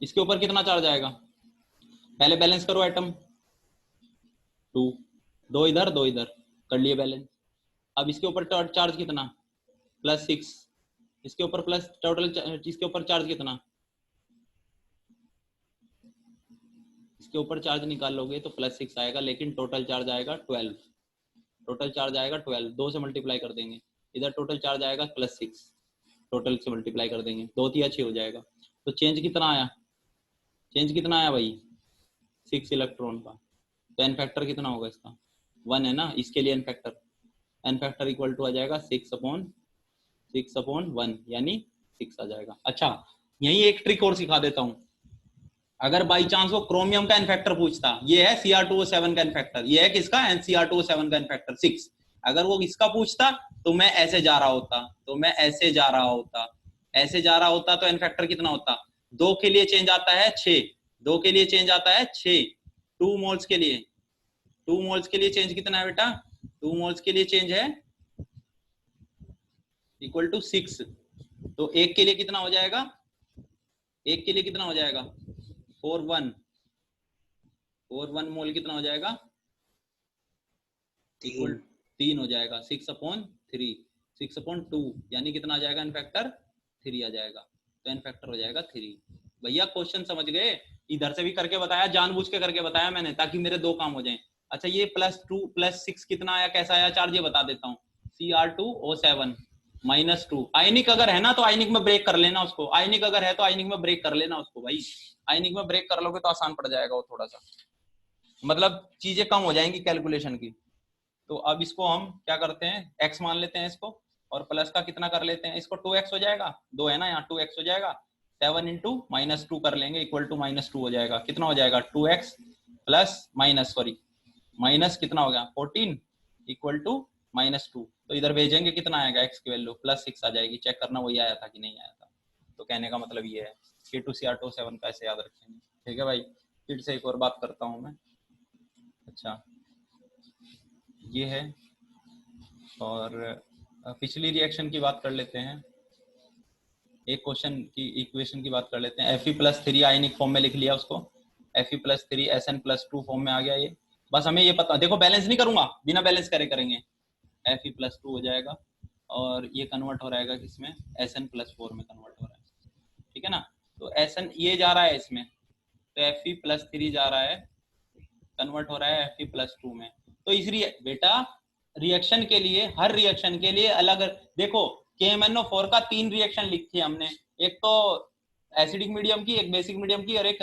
इसके ऊपर कितना चार्ज आएगा, पहले बैलेंस करो एटम, 2 2 इधर 2 इधर, कर लिए बैलेंस। अब इसके ऊपर चार्ज कितना, +6, इसके ऊपर प्लस टोटल, इसके ऊपर चार्ज कितना, इसके ऊपर चार्ज निकाल लोगे तो +6 आएगा, लेकिन टोटल चार्ज आएगा 12, टोटल चार्ज आएगा 12, 2 से मल्टीप्लाई कर देंगे, इधर टोटल चार्ज आएगा +6, टोटल से मल्टीप्लाई कर देंगे, 2 तिया 6 हो जाएगा। तो चेंज कितना आया, चेंज कितना आया भाई 6 इलेक्ट्रॉन का। तो एन फैक्टर कितना होगा इसका 1 है ना, इसके लिए एन फैक्टर इक्वल टू आ जाएगा 6/1 यानी 6 आ जाएगा। अच्छा यही एक ट्रिक और सिखा देता हूं, अगर बाई चांस वो क्रोमियम का एन फैक्टर पूछता, ये है Cr2O7 का एन फैक्टर, ये है किसका Cr2O7 का एन फैक्टर 6, अगर वो इसका पूछता तो मैं ऐसे जा रहा होता, ऐसे जा रहा होता तो एन फैक्टर कितना होता, 2 के लिए चेंज आता है 6, 2 के लिए चेंज आता है 6, 2 मोल्स के लिए, 2 मोल्स के लिए चेंज कितना है बेटा, 2 मोल्स के लिए चेंज है इक्वल टू 6, तो एक के लिए कितना हो जाएगा, एक के लिए कितना हो जाएगा 4 1 मोल कितना हो जाएगा इक्वल 3 हो जाएगा, 6/2 यानी कितना आ जाएगा एन फैक्टर 3 आ जाएगा, तो एन फैक्टर हो जाएगा 3। भैया क्वेश्चन समझ गए, इधर से भी करके बताया, जानबूझ के करके बताया मैंने ताकि मेरे 2 काम हो जाएं। अच्छा ये +2 +6 कितना आया, कैसा आया चार्ज, ये बता देता हूँ, Cr2O7 -2, आयनिक अगर है ना तो आयनिक में ब्रेक कर लेना उसको, आयनिक अगर है तो आयनिक में ब्रेक कर लेना उसको भाई, आयनिक में ब्रेक कर लोगे तो आसान पड़ जाएगा वो, थोड़ा सा मतलब चीजें कम हो जाएंगी कैलकुलेशन की। तो अब इसको हम क्या करते हैं, x मान लेते हैं इसको, और प्लस का कितना कर लेते हैं इसको, 2x हो जाएगा, 2 है ना यहाँ 2x हो जाएगा, 7 × -2 कर लेंगे इक्वल टू -2 हो जाएगा, कितना हो जाएगा 2x plus minus sorry minus कितना हो गया 14 इक्वल टू -2, तो इधर भेजेंगे कितना आएगा x की वैल्यू +6 आ जाएगी, चेक करना वही आया था कि नहीं आया था। तो कहने का मतलब ये है K2Cr2O7 का ऐसे याद रखेंगे, ठीक है भाई। फिर से एक और बात करता हूँ मैं, अच्छा ये है, और पिछली रिएक्शन की बात कर लेते हैं, एक क्वेश्चन की इक्वेशन की बात कर लेते हैं, Fe+3 आयनिक फॉर्म में लिख लिया उसको, Fe+3 Sn+2 फॉर्म में आ गया ये, बस हमें ये पता, देखो बैलेंस नहीं करूंगा, बिना बैलेंस करे करेंगे, Fe+2 हो जाएगा और ये कन्वर्ट हो रहेगा किसमें Sn+4 में कन्वर्ट हो रहा है, ठीक है ना। तो Sn ये जा रहा है इसमें, तो Fe+3 जा रहा है कन्वर्ट हो रहा है Fe+2 में। तो इस बेटा रिएक्शन के लिए, हर रिएक्शन के लिए अलग, देखो KMnO4 का 3 रिएक्शन लिखी है हमने, एक तो एसिडिक मीडियम की, एक बेसिक मीडियम की और एक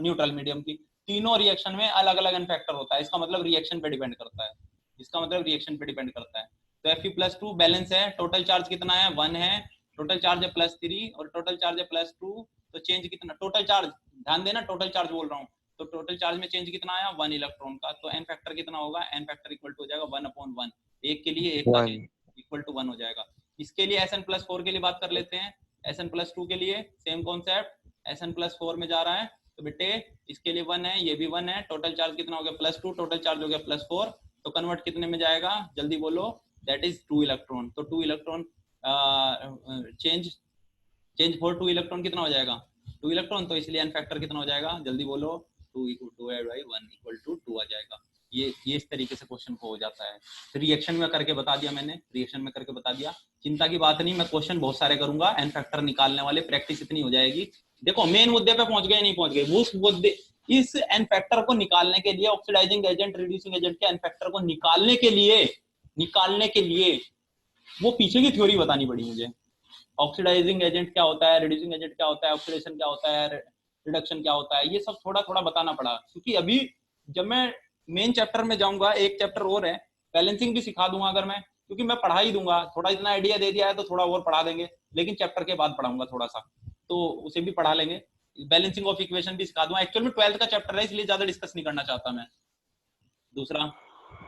न्यूट्रल मीडियम की, तीनों रिएक्शन में अलग अलग एन फैक्टर होता है, इसका मतलब रिएक्शन पे डिपेंड करता है, इसका मतलब रिएक्शन पे डिपेंड करता है। तो Fe+2 बैलेंस है, टोटल चार्ज कितना है 1 है, टोटल चार्ज है +3 और टोटल चार्ज है +2, तो चेंज कितना, टोटल चार्ज ध्यान देना, टोटल चार्ज बोल रहा हूँ, तो टोटल चार्ज में चेंज कितना आया 1 इलेक्ट्रॉन का, तो एन फैक्टर कितना होगा, एन फैक्टर इक्वल टू हो जाएगा 1/1, एक के लिए एक का चेंज इक्वल टू 1 हो जाएगा। इसके लिए Sn+4 के लिए बात कर लेते हैं, Sn+2 के लिए सेम कॉन्सेप्ट, Sn+4 में जा रहा है, तो बेटे इसके लिए 1 है, ये भी 1 है, टोटल चार्ज कितना हो गया +2, टोटल चार्ज हो गया +4, तो कन्वर्ट कितने में जाएगा जल्दी बोलो, दैट इज 2 इलेक्ट्रॉन, तो 2 इलेक्ट्रॉन चेंज फॉर 2 इलेक्ट्रॉन कितना हो जाएगा 2 इलेक्ट्रॉन, तो इसलिए एन फैक्टर कितना हो जाएगा जल्दी बोलो, 2 डिवाइड बाई 1 इक्वल टू 2 आ जाएगा। ये इस तरीके से क्वेश्चन को हो जाता है, रिएक्शन में करके बता दिया मैंने, रिएक्शन में करके बता दिया, चिंता की बात नहीं, मैं क्वेश्चन बहुत सारे करूंगा, एन फैक्टर निकालने वाले, प्रैक्टिस इतनी हो जाएगी। देखो मेन मुद्दे पे पहुंच गए नहीं पहुंच गए, उस मुद्दे, इस एन फैक्टर को निकालने के लिए, ऑक्सीडाइजिंग एजेंट रिड्यूसिंग एजेंट के एन फैक्टर को निकालने के लिए वो पीछे की थ्योरी बतानी पड़ी मुझे, ऑक्सीडाइजिंग एजेंट क्या होता है, रिड्यूसिंग एजेंट क्या होता है, ऑक्सीडेशन क्या होता है, रिडक्शन क्या होता है, ये सब थोड़ा थोड़ा बताना पड़ा, क्योंकि अभी जब मैं मेन चैप्टर में जाऊंगा, एक चैप्टर और है, बैलेंसिंग भी सिखा दूंगा अगर मैं, क्योंकि मैं पढ़ा ही दूंगा, थोड़ा इतना आइडिया दे दिया है तो थोड़ा और पढ़ा देंगे, लेकिन चैप्टर के बाद पढ़ाऊंगा थोड़ा सा, तो उसे भी पढ़ा लेंगे, बैलेंसिंग ऑफ इक्वेशन भी सिखा दूंगा, एक्चुअल में 12th का चैप्टर है इसलिए ज्यादा डिस्कस नहीं करना चाहता मैं। दूसरा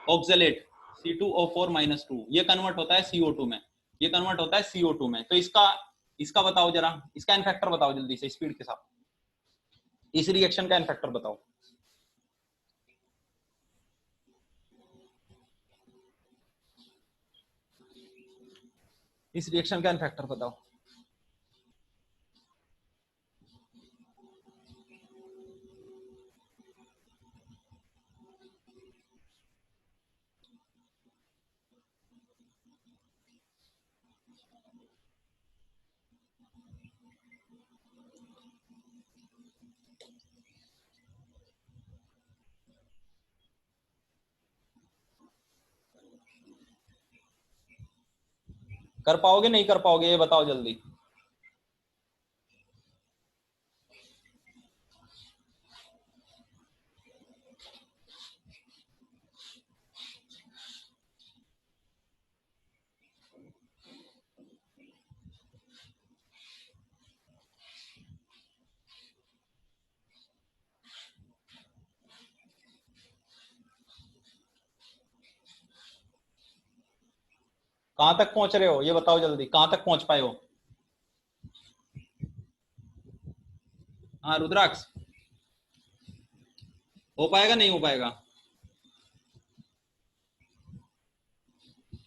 ऑक्सलेट C2O4-2, ये कन्वर्ट होता है CO2 में, ये कन्वर्ट होता है CO2 में, तो इसका बताओ जरा, इसका एन फैक्टर बताओ जल्दी से स्पीड के साथ, इस रिएक्शन का एन फैक्टर बताओ। इस रिएक्शन का एन फैक्टर बताओ। कर पाओगे नहीं कर पाओगे ये बताओ जल्दी। कहां तक पहुंच रहे हो ये बताओ जल्दी, कहां तक पहुंच पाए हो? हाँ रुद्राक्ष, हो पाएगा नहीं हो पाएगा?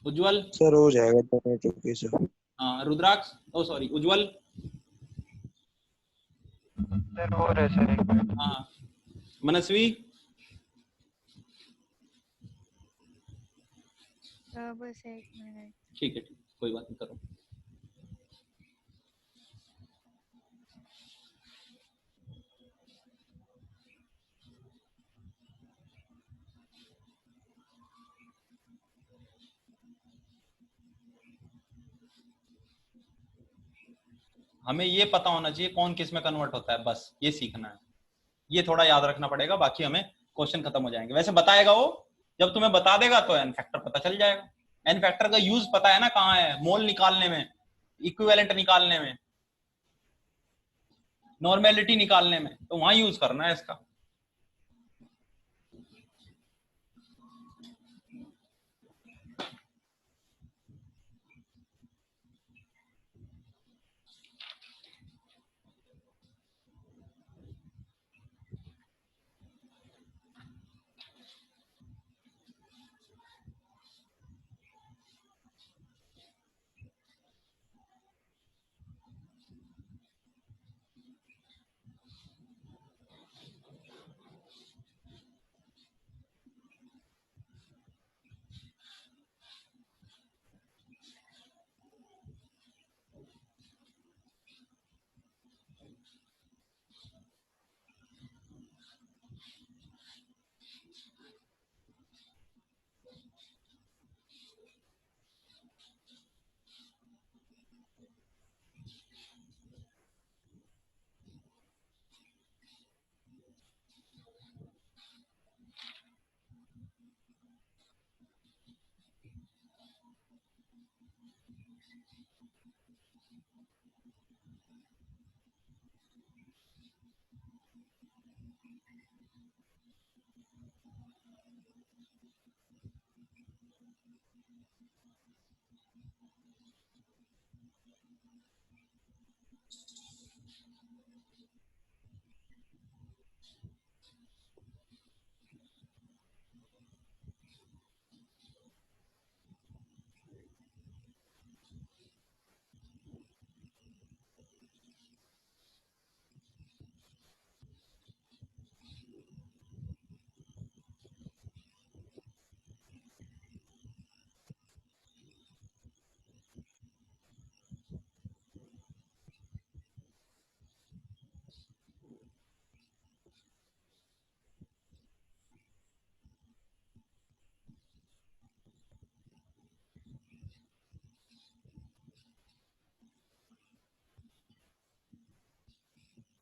उज्जवल। सर हो जाएगा 2 मिनट रुकिए सर। हाँ रुद्राक्ष, ओ सॉरी उज्जवल। सर हो रहा है सर, 1 मिनट। हाँ मनस्वी। बस 1 मिनट। ठीक है ठीक, कोई बात नहीं, करो। हमें ये पता होना चाहिए कौन किस में कन्वर्ट होता है, बस ये सीखना है, ये थोड़ा याद रखना पड़ेगा, बाकी हमें क्वेश्चन खत्म हो जाएंगे। वैसे बताएगा वो, जब तुम्हें बता देगा तो एन फैक्टर पता चल जाएगा। एन फैक्टर का यूज पता है ना कहाँ है, मोल निकालने में, इक्विवेलेंट निकालने में, नॉर्मेलिटी निकालने में, तो वहां यूज करना है इसका।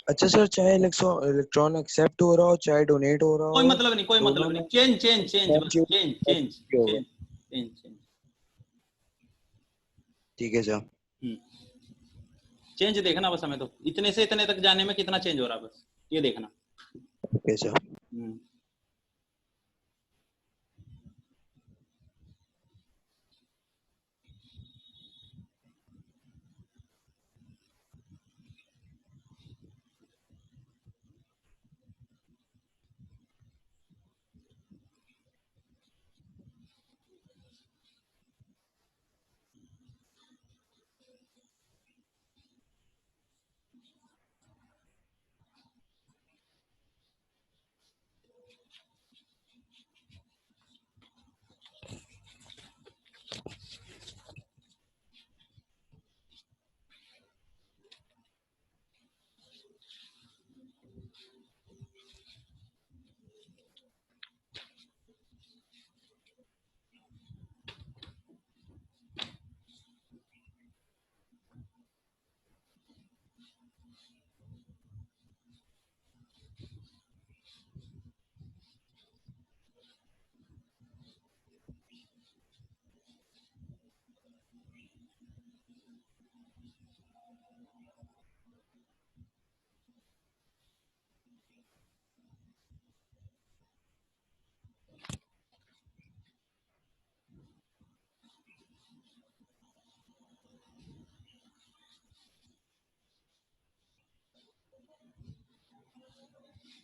अच्छा सर, चाहे इलेक्ट्रॉन एक्सेप्ट हो रहा हो चाहे डोनेट हो रहा कोई हो, मतलब नहीं, कोई दोनों मतलब नहीं, में चेंज चेंज चेंज, बस चेंज चेंज चेंज होगा। Change change change. ठीक है सर। चेंज देखना बस, हमें तो इतने से इतने तक जाने में कितना चेंज हो रहा है बस ये देखना। Okay sir. हम्म।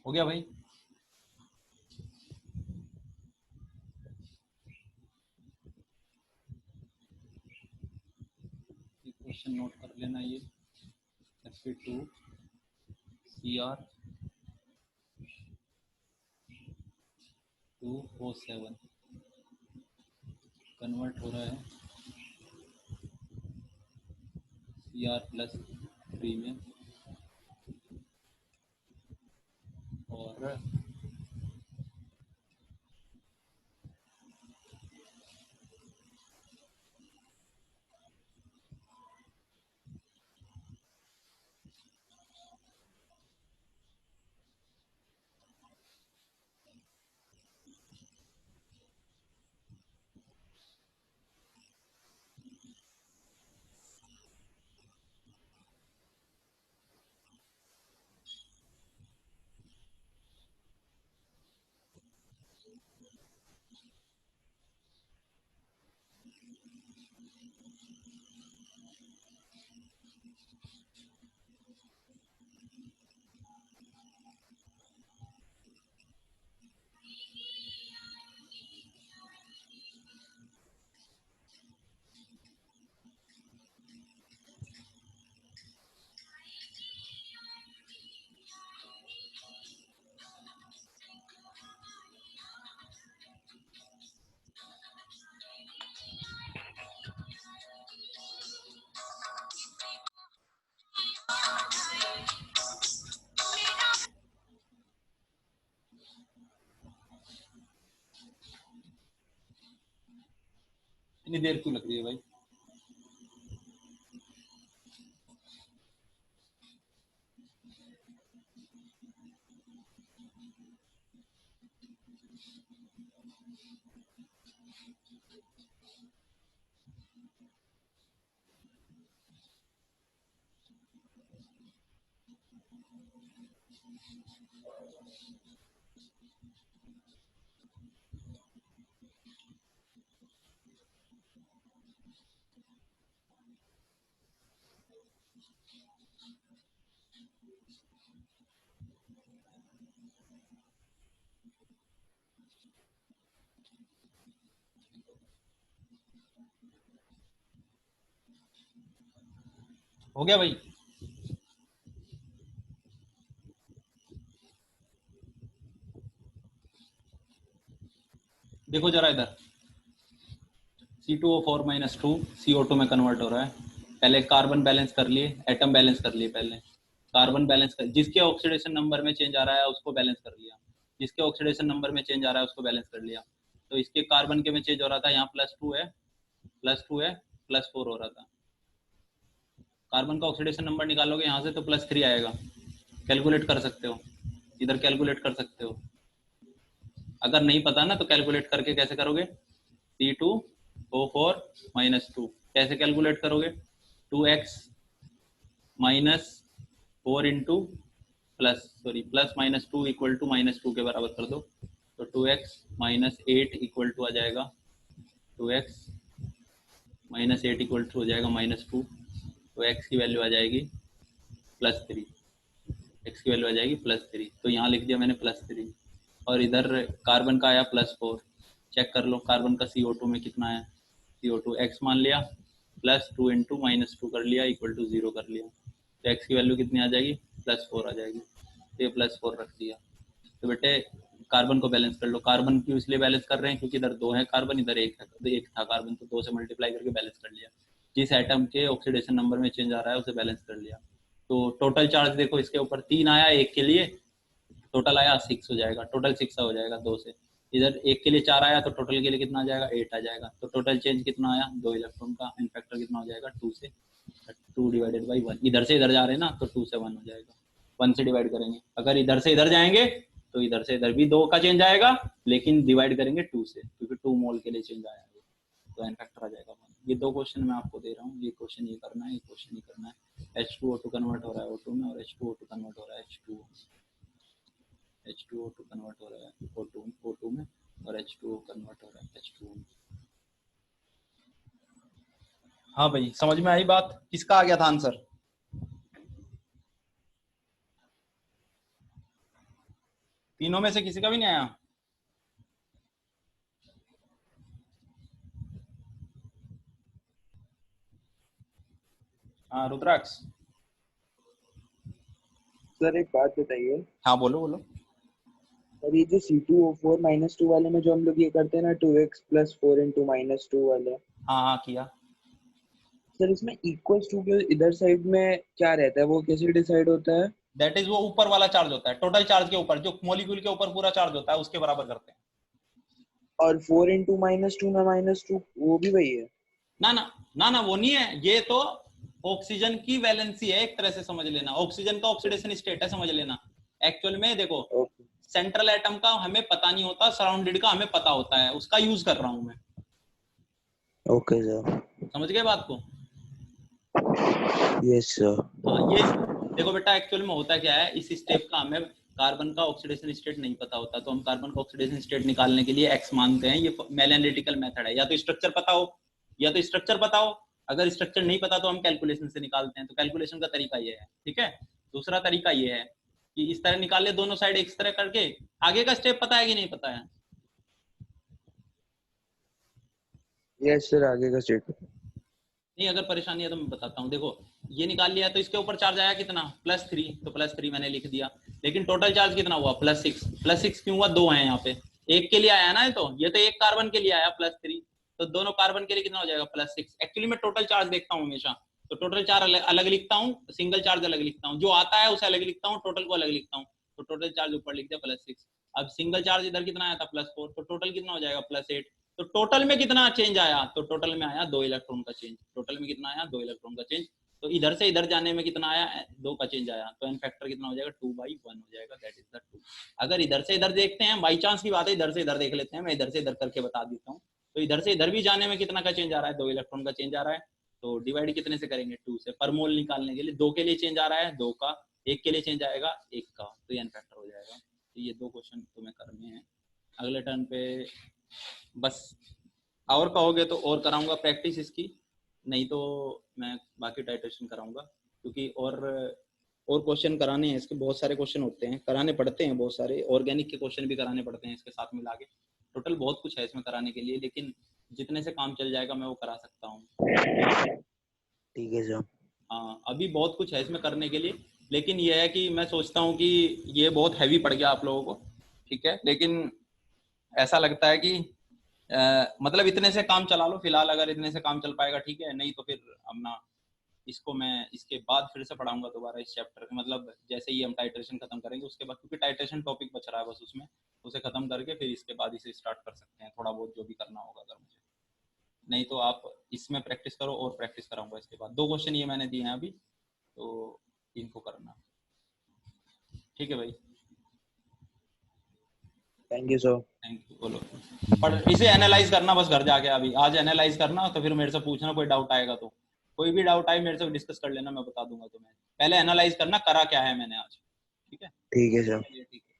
हो गया भाई? क्वेश्चन नोट कर लेना ये Sp2 Cr 2O7 कन्वर्ट हो रहा है Cr+3 में और इतनी देर क्यों लग रही है भाई? हो गया भाई? देखो जरा इधर C2O4 - 2 CO2 में कन्वर्ट हो रहा है। पहले कार्बन बैलेंस कर लिए, एटम बैलेंस कर लिए। पहले कार्बन बैलेंस कर, जिसके ऑक्सीडेशन नंबर में चेंज आ रहा है उसको बैलेंस कर लिया, जिसके ऑक्सीडेशन नंबर में चेंज आ रहा है उसको बैलेंस कर लिया। तो इसके कार्बन के में चेंज हो रहा था, यहाँ +2 है, +2 है, +4 हो रहा था। कार्बन का ऑक्सीडेशन नंबर निकालोगे यहाँ से तो +3 आएगा। कैलकुलेट कर सकते हो, इधर कैलकुलेट कर सकते हो। अगर नहीं पता ना तो कैलकुलेट करके कैसे करोगे? C2O4 - 2 कैसे कैलकुलेट करोगे? 2x -4 इंटू +-2 इक्वल टू -2 के बराबर कर दो, तो 2x -8 इक्वल टू आ जाएगा 2x -8 इक्वल टू हो जाएगा -2। तो x की वैल्यू आ जाएगी +3, x की वैल्यू आ जाएगी +3। तो यहाँ लिख दिया मैंने +3। और इधर कार्बन का आया +4। चेक कर लो कार्बन का CO2 में कितना है। CO2 x मान लिया, +2 इंटू -2 कर लिया इक्वल टू 0 कर लिया। तो x की वैल्यू कितनी आ जाएगी? +4 आ जाएगी। तो ये +4 रख दिया। तो बेटे कार्बन को बैलेंस कर लो। कार्बन क्यों इसलिए बैलेंस कर रहे हैं? क्योंकि इधर 2 है कार्बन, इधर 1 है, तो 1 था कार्बन, तो 2 से मल्टीप्लाई करके बैलेंस कर लिया। जिस एटम के ऑक्सीडेशन नंबर में चेंज आ रहा है उसे बैलेंस कर लिया। तो टोटल चार्ज देखो, इसके ऊपर 3 आया, 1 के लिए टोटल आया 6 हो जाएगा, टोटल 6 हो जाएगा 2 से। इधर 1 के लिए 4 आया तो टोटल के लिए कितना आ जाएगा? 8 आ जाएगा। तो टोटल चेंज कितना आया? 2 इलेक्ट्रॉन का। इन फैक्टर कितना हो जाएगा? 2 से 2 डिवाइडेड बाई 1। इधर से इधर जा रहे हैं ना, तो 2 से 1 हो जाएगा। 1 से डिवाइड करेंगे। अगर इधर से इधर जाएंगे तो इधर से इधर भी 2 का चेंज आएगा, लेकिन डिवाइड करेंगे 2 से, क्योंकि 2 मोल के लिए चेंज आया है, तो एन फैक्टर आ जाएगा 1। ये 2 क्वेश्चन मैं आपको दे रहा हूँ। ये क्वेश्चन ये करना है, ये क्वेश्चन ये करना है। H2O2 कन्वर्ट हो रहा है O2 में, और H2O2 कन्वर्ट हो रहा है H2O2 कन्वर्ट हो रहा है O2 में, और H2O कन्वर्ट हो रहा है H2O में। हाँ भाई, समझ में आई बात? किसका आ गया था आंसर? तीनों में से किसी का भी नहीं आया? हाँ रुद्राक्ष, सर एक बात बताइए हाँ बोलो बोलो। सर, ये जो C2O4 -2 वाले में जो हम लोग ये करते हैं ना 2x + 4 × -2 वाले, हाँ हाँ किया। सर इसमें इक्वल्स टू के इधर साइड में क्या रहता है, वो कैसे डिसाइड होता है? दैट इज वो ऊपर वाला चार्ज होता है, टोटल चार्ज के ऊपर, जो मॉलिक्यूल के ऊपर पूरा चार्ज होता है उसके बराबर करते हैं। और 4 × -2 में -2 वो भी वही है? ना ना ना ना, वो नहीं है, ये तो ऑक्सीजन की वैलेंसी है, एक तरह से समझ लेना, ऑक्सीजन का ऑक्सीडेशन स्टेट है, समझ लेना। एक्चुअल में देखो, ओके सेंट्रल एटम का हमें पता नहीं होता, सराउंडेड का हमें पता होता है, उसका यूज कर रहा हूं मैं। ओके सर, समझ गए बात को? Yes sir. हाँ ये देखो बेटा, एक्चुअल में होता क्या है, इस स्टेप का हमें कार्बन का ऑक्सीडेशन स्टेट नहीं पता होता, तो हम कार्बन का ऑक्सीडेशन स्टेट निकालने के लिए एक्स मानते हैं। ये मेल एनालिटिकल मेथड है, या तो स्ट्रक्चर पता हो या तो स्ट्रक्चर पता हो, अगर स्ट्रक्चर नहीं पता तो हम कैलकुलेशन से निकालते हैं। तो कैलकुलेशन का तरीका ये है, ठीक है। दूसरा तरीका ये है कि इस तरह निकाल ले, दोनों साइड इस तरह करके। आगे का स्टेप पता है कि नहीं पता है? यस सर, आगे का स्टेट। नहीं, अगर परेशानी है तो मैं बताता हूँ। देखो, ये निकाल लिया तो इसके ऊपर चार्ज आया कितना, +3, तो +3 मैंने लिख दिया। लेकिन टोटल चार्ज कितना हुआ, +6। +6 क्यों हुआ, 2 है यहाँ पे, एक के लिए आया ना, ये तो एक कार्बन के लिए आया +3, तो दोनों कार्बन के लिए कितना हो जाएगा, +6। एक्चुअली मैं टोटल चार्ज देखता हूँ हमेशा, तो टोटल चार्ज अलग लिखता हूँ, सिंगल चार्ज अलग लिखता हूँ, जो आता है उसे अलग लिखता हूँ, टोटल को अलग लिखता हूँ। तो टोटल चार्ज ऊपर लिख दिया +6। अब सिंगल चार्ज इधर कितना आया था, +4, तो टोटल कितना हो जाएगा, +8। तो टोटल में कितना चेंज आया, तो टोटल में आया 2 इलेक्ट्रॉन का चेंज। टोटल में कितना आया, 2 इलेक्ट्रॉन का चेंज। तो इधर से इधर जाने में कितना आया, 2 का चेंज आया। तो एन फैक्टर कितना हो जाएगा, 2/1 हो जाएगा, दैट इज द 2। अगर इधर से इधर देखते हैं, बाई चांस की बात है, इधर से इधर देख लेते हैं, मैं इधर से इधर करके बता देता हूँ। तो इधर से इधर भी जाने में कितना का चेंज आ रहा है, 2 इलेक्ट्रॉन का चेंज आ रहा है। तो डिवाइड कितने से करेंगे, 2 से। पर मोल निकालने के लिए 2 के लिए चेंज आ रहा है, 2 का, 1 के लिए चेंज आएगा, 1 का, तो एन फैक्टर हो जाएगा। तो ये 2 क्वेश्चन तुम्हें करने हैं। अगले टर्न पे बस और कहोगे तो और कराऊंगा प्रैक्टिस इसकी, नहीं तो मैं बाकी टाइट्रेशन कराऊंगा, क्योंकि और क्वेश्चन कराने हैं इसके, बहुत सारे क्वेश्चन होते हैं, कराने पड़ते हैं बहुत सारे, ऑर्गेनिक के क्वेश्चन भी कराने पड़ते हैं इसके साथ मिला के। टोटल बहुत कुछ है इसमें कराने के लिए, लेकिन जितने से काम चल जाएगा मैं वो करा सकता हूँ। ठीक है सर। हाँ, अभी बहुत कुछ है इसमें करने के लिए, लेकिन ये है कि मैं सोचता हूँ कि ये बहुत हैवी पड़ गया आप लोगों को, ठीक है। लेकिन ऐसा लगता है कि मतलब इतने से काम चला लो फिलहाल, अगर इतने से काम चल पाएगा ठीक है, नहीं तो फिर अपना इसको मैं इसके बाद फिर से पढ़ाऊंगा दोबारा इस चैप्टर, मतलब जैसे ही हम टाइट्रेशन खत्म करेंगे उसके बाद, क्योंकि टाइट्रेशन टॉपिक बच रहा है बस, उसमें उसे खत्म करके फिर इसके बाद इसे स्टार्ट कर सकते हैं, थोड़ा बहुत जो भी करना होगा अगर मुझे। नहीं तो आप इसमें प्रैक्टिस करो, और प्रैक्टिस कराऊंगा इसके बाद। 2 क्वेश्चन ये मैंने दिए हैं अभी, तो इनको करना, ठीक है भाई। Thank you sir. Thank you. बोलो, पर इसे एनालाइज करना बस घर जाके, अभी आज एनालाइज करना, तो फिर मेरे से पूछना, कोई डाउट आएगा तो, कोई भी डाउट आए मेरे से डिस्कस कर लेना, मैं बता दूंगा तुम्हें। पहले एनालाइज करना करा क्या है मैंने आज, ठीक है। ठीक है सर। चलिए ठीक है।